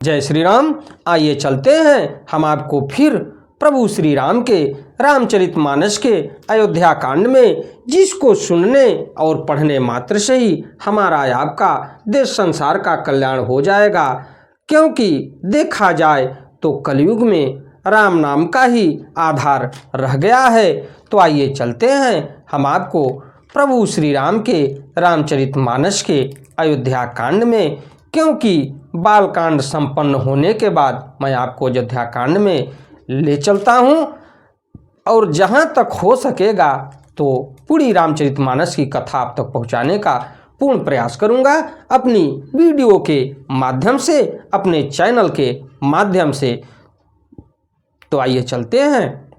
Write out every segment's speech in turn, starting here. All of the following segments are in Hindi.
जय श्री राम। आइए चलते हैं हम आपको फिर प्रभु श्री राम के रामचरितमानस के अयोध्या कांड में, जिसको सुनने और पढ़ने मात्र से ही हमारा आपका देश संसार का कल्याण हो जाएगा। क्योंकि देखा जाए तो कलयुग में राम नाम का ही आधार रह गया है। तो आइए चलते हैं हम आपको प्रभु श्री राम के रामचरितमानस के अयोध्या कांड में। क्योंकि बालकांड संपन्न होने के बाद मैं आपको अयोध्या कांड में ले चलता हूँ और जहाँ तक हो सकेगा तो पूरी रामचरितमानस की कथा आप तक पहुँचाने का पूर्ण प्रयास करूँगा, अपनी वीडियो के माध्यम से, अपने चैनल के माध्यम से। तो आइए चलते हैं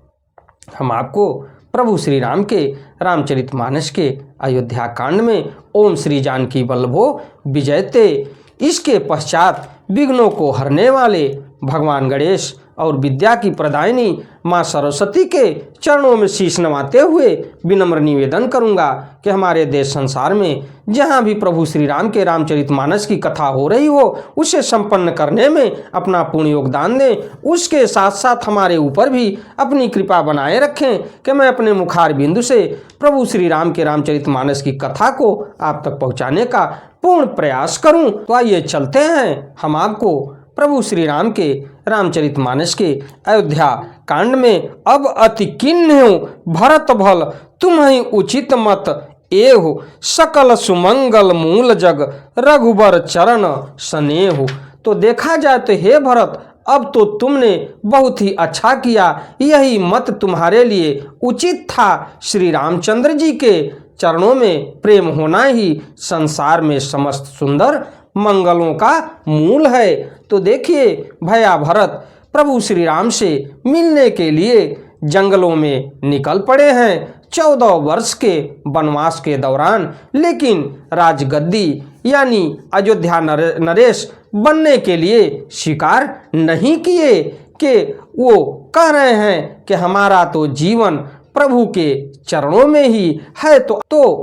हम आपको प्रभु श्री राम के रामचरितमानस के अयोध्या कांड में। ओम श्री जानकी वल्लभो विजयते। इसके पश्चात विघ्नों को हरने वाले भगवान गणेश और विद्या की प्रदायिनी माँ सरस्वती के चरणों में शीश नवाते हुए विनम्र निवेदन करूंगा कि हमारे देश संसार में जहाँ भी प्रभु श्री राम के रामचरितमानस की कथा हो रही हो, उसे संपन्न करने में अपना पूर्ण योगदान दें। उसके साथ साथ हमारे ऊपर भी अपनी कृपा बनाए रखें कि मैं अपने मुखार बिंदु से प्रभु श्री राम के रामचरितमानस की कथा को आप तक पहुँचाने का पूर्ण प्रयास करूं। तो आइए चलते हैं हम आपको प्रभु श्री राम के रामचरितमानस के अयोध्या कांड में। अब अति किन्हु भरत भल तुम्हि उचित मत एहु, सकल सुमंगल मूल जग रघुबर चरण स्नेहु। तो देखा जाए तो हे भरत, अब तो तुमने बहुत ही अच्छा किया, यही मत तुम्हारे लिए उचित था। श्री रामचंद्र जी के चरणों में प्रेम होना ही संसार में समस्त सुंदर मंगलों का मूल है। तो देखिए भैया भरत प्रभु श्री राम से मिलने के लिए जंगलों में निकल पड़े हैं 14 वर्ष के वनवास के दौरान, लेकिन राजगद्दी यानी अयोध्या नरेश बनने के लिए स्वीकार नहीं किए कि वो कह रहे हैं कि हमारा तो जीवन प्रभु के चरणों में ही है। तो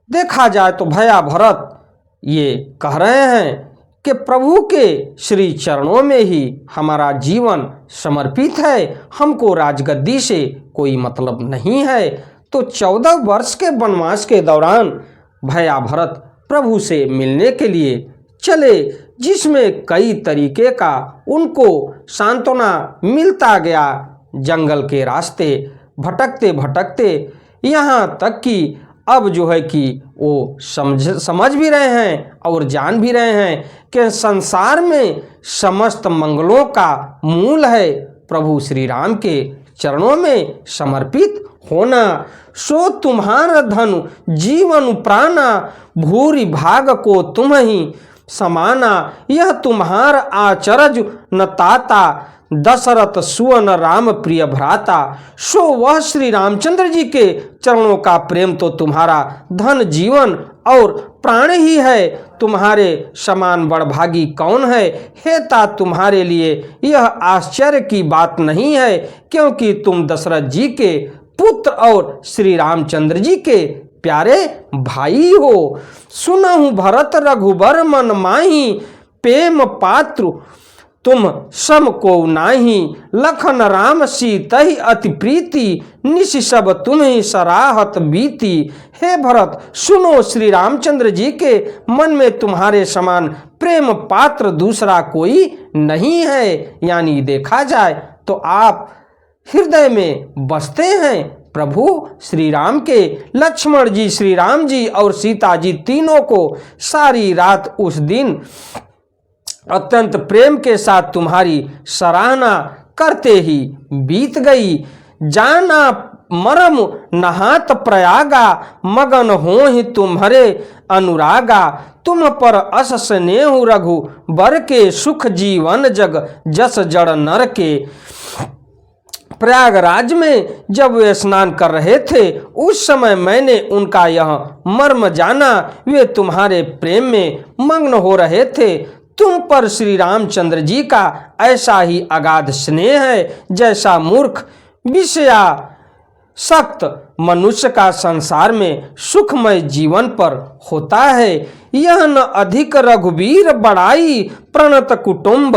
देखा जाए तो भैया भरत ये कह रहे हैं कि प्रभु के श्री चरणों में ही हमारा जीवन समर्पित है, हमको राजगद्दी से कोई मतलब नहीं है। तो 14 वर्ष के वनवास के दौरान भैया भरत प्रभु से मिलने के लिए चले, जिसमें कई तरीके का उनको सांत्वना मिलता गया। जंगल के रास्ते भटकते भटकते यहाँ तक कि अब जो है कि वो समझ भी रहे हैं और जान भी रहे हैं कि संसार में समस्त मंगलों का मूल है प्रभु श्री राम के चरणों में समर्पित होना। सो तुम्हारा धन जीवन प्राणा, भूरि भाग को तुम ही समाना। यह तुम्हार आचरज न ताता, दशरथ सुवन राम प्रिय भ्राता। सो वह श्री रामचंद्र जी के चरणों का प्रेम तो तुम्हारा धन जीवन और प्राण ही है। तुम्हारे समान बड़भागी कौन है? हे तात, तुम्हारे लिए यह आश्चर्य की बात नहीं है, क्योंकि तुम दशरथ जी के पुत्र और श्री रामचंद्र जी के प्यारे भाई हो। सुनहु भरत रघुबर मन माही, प्रेम पात्र तुम सम को नाही। लखन राम सीतहि अति प्रीति, निश सब तुम्हें सराहत बीती। हे भरत, सुनो, श्री रामचंद्र जी के मन में तुम्हारे समान प्रेम पात्र दूसरा कोई नहीं है। यानी देखा जाए तो आप हृदय में बसते हैं प्रभु श्री राम के। लक्ष्मण जी, श्री राम जी और सीता जी तीनों को सारी रात उस दिन अत्यंत प्रेम के साथ तुम्हारी सराहना करते ही बीत गई। जाना मरम नहात प्रयागा, मगन हो ही तुम्हारे अनुरागा। तुम पर अस स्नेहु रघु बर के, सुख जीवन जग जस जड़ नर के। प्रयागराज में जब वे स्नान कर रहे थे, उस समय मैंने उनका यह मर्म जाना। वे तुम्हारे प्रेम में मग्न हो रहे थे। तुम पर श्री रामचंद्र जी का ऐसा ही अगाध स्नेह है, जैसा मूर्ख विषया सक्त मनुष्य का संसार में सुखमय जीवन पर होता है। यह न अधिक रघुवीर बड़ाई, प्रणत कुटुंब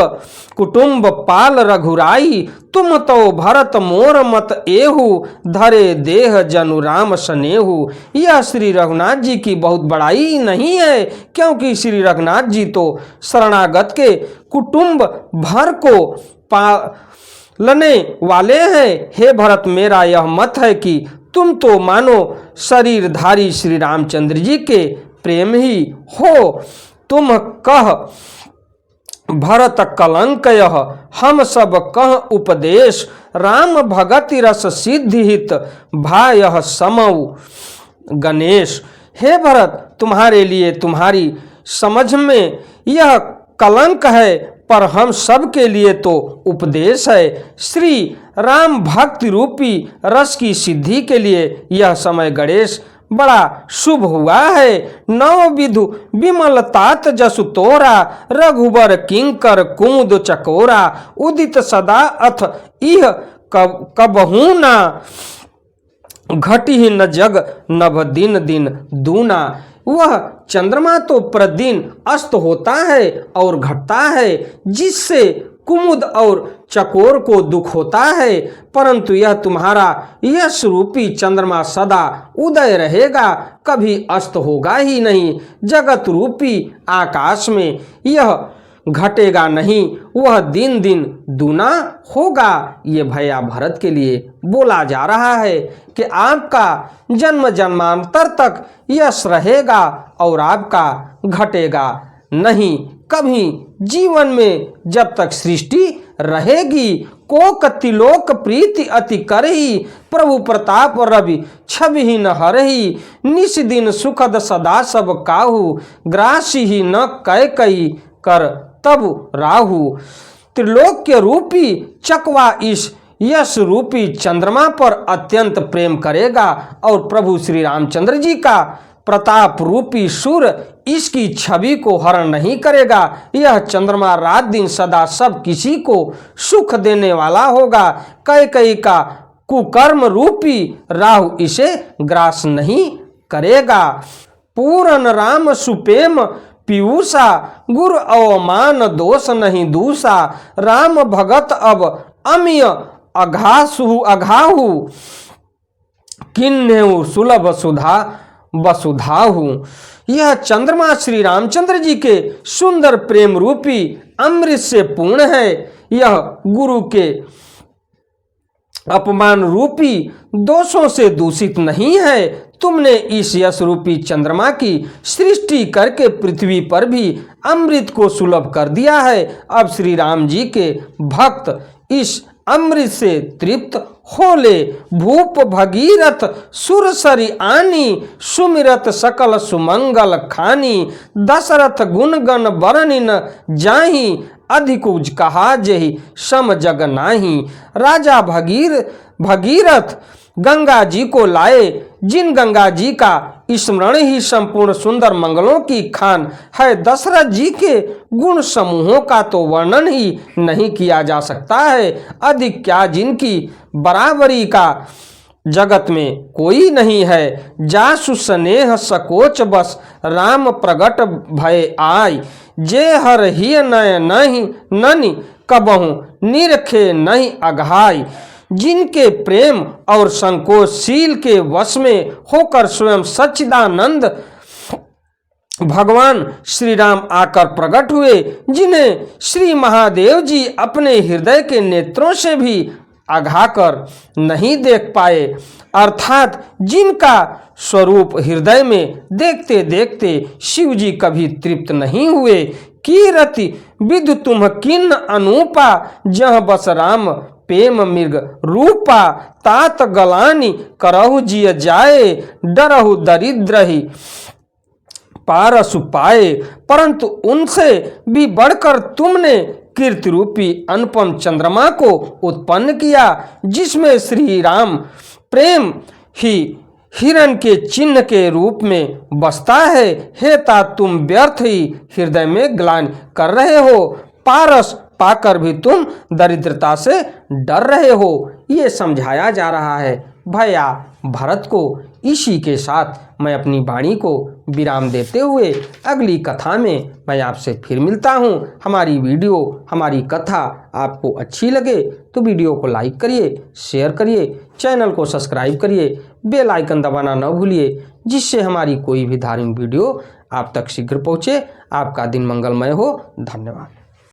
कुटुंब पाल रघुराई। तुम तो भरत मोर मत एहु, धरे देह जनु राम सनेहु। यह श्री रघुनाथ जी की बहुत बड़ाई नहीं है, क्योंकि श्री रघुनाथ जी तो शरणागत के कुटुंब भर को पालने वाले हैं। हे भरत, मेरा यह मत है कि तुम तो मानो शरीरधारी श्री रामचंद्र जी के प्रेम ही हो। तुम कह भरत कलंक यह, हम सब कह उपदेश। राम भगति रस सिद्धि हित, भाय समऊ गणेश। हे भरत, तुम्हारे लिए तुम्हारी समझ में यह कलंक है, पर हम सब के लिए तो उपदेश है। श्री राम भक्ति रूपी रस की सिद्धि के लिए यह समय गणेश बड़ा शुभ हुआ है। नौ विधु विमल तात जसु तोरा, रघुबर किंकर कुमुद चकोरा। उदित सदा अथ इह कबहू ना, घटी न जग नभ दिन दिन दूना। वह चंद्रमा तो प्रतिदिन अस्त होता है और घटता है, जिससे कुमुद और चकोर को दुख होता है, परंतु यह तुम्हारा यश रूपी चंद्रमा सदा उदय रहेगा, कभी अस्त होगा ही नहीं। जगत रूपी आकाश में यह घटेगा नहीं, वह दिन दिन दूना होगा। ये भैया भरत के लिए बोला जा रहा है कि आपका जन्म जन्मांतर तक यश रहेगा और आपका घटेगा नहीं कभी। जीवन में जब तक सृष्टि रहेगी, को कतिलोक प्रीति अति करही, प्रभु प्रताप रवि छवि ही न हरही। निस दिन सुखद सदा सब काहू, ग्रासी ही न कै कई कर तब राहु। त्रिलोक्य रूपी चकवा इस यश रूपी चंद्रमा पर अत्यंत प्रेम करेगा और प्रभु श्री रामचंद्र जी का प्रताप रूपी सूर्य इसकी छवि को हरण नहीं करेगा। यह चंद्रमा रात दिन सदा सब किसी को सुख देने वाला होगा। कई का कुकर्म रूपी राहु इसे ग्रास नहीं करेगा। पूरन राम सुपेम पीयूषा, गुरु अवमान दोष नहीं दूषा। राम भगत अब अमिय अघाहु, किन्हेउ सुलभ सुधा वसुधाहु। यह चंद्रमा श्री रामचंद्र जी के सुंदर प्रेम रूपी अमृत से पूर्ण है। यह गुरु के अपमान रूपी दोषों से दूषित नहीं है। तुमने इस यश रूपी चंद्रमा की सृष्टि करके पृथ्वी पर भी अमृत को सुलभ कर दिया है। अब श्री राम जी के भक्त इस अमृत से तृप्त होले। भूप भगीरथ सुरसरी आनी, सुमिरत सकल सुमंगल खानी। दशरथ गुण गण बरनि न जाहि, अधिक उज कहा जेहि सम जग नाही। राजा भगीरथ गंगा जी को लाए, जिन गंगा जी का स्मरण ही संपूर्ण सुंदर मंगलों की खान है। दशरथ जी के गुण समूहों का तो वर्णन ही नहीं किया जा सकता है। अधिक क्या जिनकी बराबरी का जगत में कोई नहीं है। जासु स्नेह सकोच बस, राम प्रगट भय आय। जे हर ही नय नहीं ननि, कबहु निरखे नहीं अघाय। जिनके प्रेम और संकोचशील के वश में होकर स्वयं सच्चिदानंद भगवान श्री राम आकर प्रकट हुए, जिन्हें श्री महादेव जी अपने हृदय के नेत्रों से भी अघाकर नहीं देख पाए, अर्थात जिनका स्वरूप हृदय में देखते देखते शिव जी कभी तृप्त नहीं हुए। कीरति विधु तुम किन्न अनूपा, जह बस राम प्रेम मृग रूपा। तात गलानी करहु जिय जाए, डरहु दरिद्र ही पारसु पाए। परंतु उनसे भी बढ़कर तुमने कीर्ति रूपी अनुपम चंद्रमा को उत्पन्न किया, जिसमें श्री राम प्रेम ही हिरण के चिन्ह के रूप में बसता है। हे तात, तुम व्यर्थ ही हृदय में ग्लानि कर रहे हो, पारस पाकर भी तुम दरिद्रता से डर रहे हो। ये समझाया जा रहा है भया भरत को इसी के साथ मैं अपनी वाणी को विराम देते हुए अगली कथा में मैं आपसे फिर मिलता हूँ। हमारी वीडियो, हमारी कथा आपको अच्छी लगे तो वीडियो को लाइक करिए, शेयर करिए, चैनल को सब्सक्राइब करिए, बेल आइकन दबाना न भूलिए, जिससे हमारी कोई भी धार्मिक वीडियो आप तक शीघ्र पहुँचे। आपका दिन मंगलमय हो। धन्यवाद।